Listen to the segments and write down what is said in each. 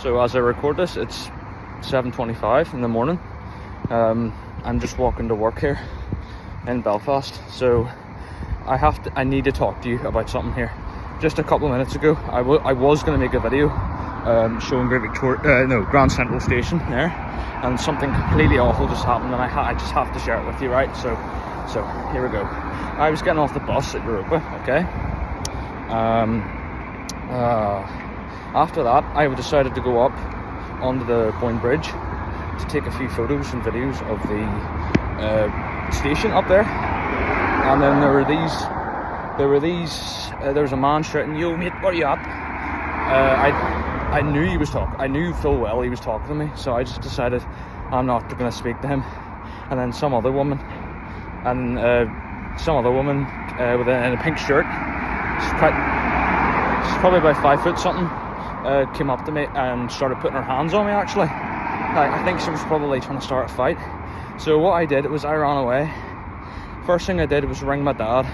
So as I record this, it's 7:25 in the morning. I'm just walking to work here in Belfast, so I need to talk to you about something here. Just a couple of minutes ago, I was going to make a video showing Grand Central Station there, and something completely awful just happened, and I just have to share it with you, right? So here we go. I was getting off the bus at Europa, okay? After that, I decided to go up onto the Boyne Bridge to take a few photos and videos of the station up there. And then there was a man shouting, "Yo mate, where you at?" I knew he was talking. I knew full well he was talking to me, so I just decided I'm not going to speak to him. And then some other woman in a pink shirt, she's probably about 5 foot something, came up to me and started putting her hands on me. Actually, I think she was probably trying to start a fight. So what I did was I ran away. First thing I did was ring my dad.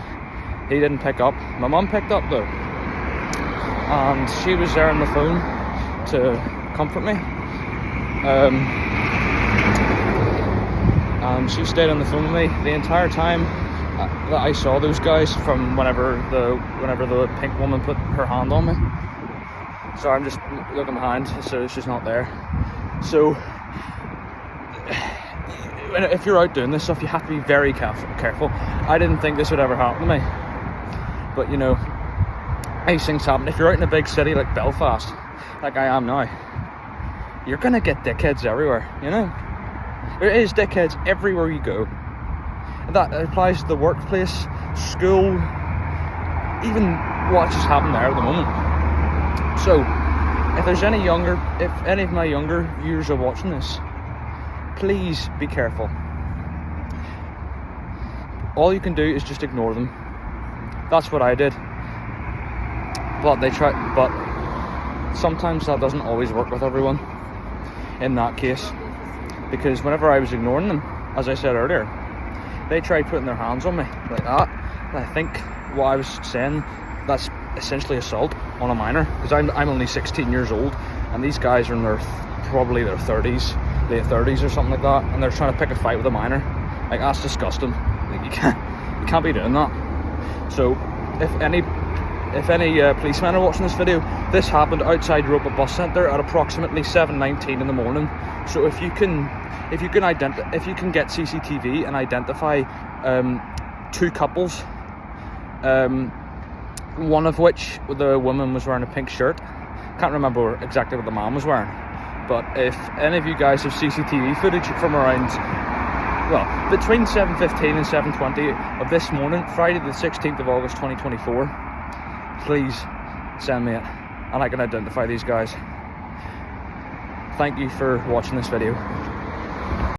He didn't pick up. My mum picked up though, and she was there on the phone to comfort me. And she stayed on the phone with me the entire time that I saw those guys, from whenever the pink woman put her hand on me. So I'm just looking behind, so she's not there. So if you're out doing this stuff, you have to be very careful. I didn't think this would ever happen to me, but you know, these things happen. If you're out in a big city like Belfast, like I am now, you're gonna get dickheads everywhere, you know. There is dickheads everywhere you go. And that applies to the workplace, school, even what just happened there at the moment. So if any of my younger viewers are watching this, please be careful. All you can do is just ignore them. That's what I did. But sometimes that doesn't always work with everyone in that case. Because whenever I was ignoring them, as I said earlier, they tried putting their hands on me like that. And I think what I was saying, that's essentially assault on a minor, because I'm only 16 years old, and these guys are in probably their 30s, late 30s or something like that, and they're trying to pick a fight with a minor. Like, that's disgusting. Like, you can't be doing that. So if any policemen are watching this video, this happened outside Europa Bus Centre at approximately 7:19 in the morning. So if you can get CCTV and identify two couples, one of which the woman was wearing a pink shirt. Can't remember exactly what the man was wearing, but if any of you guys have CCTV footage from around, well, between 7:15 and 7:20 of this morning, Friday the 16th of August 2024, please send me it, and I can identify these guys. Thank you for watching this video.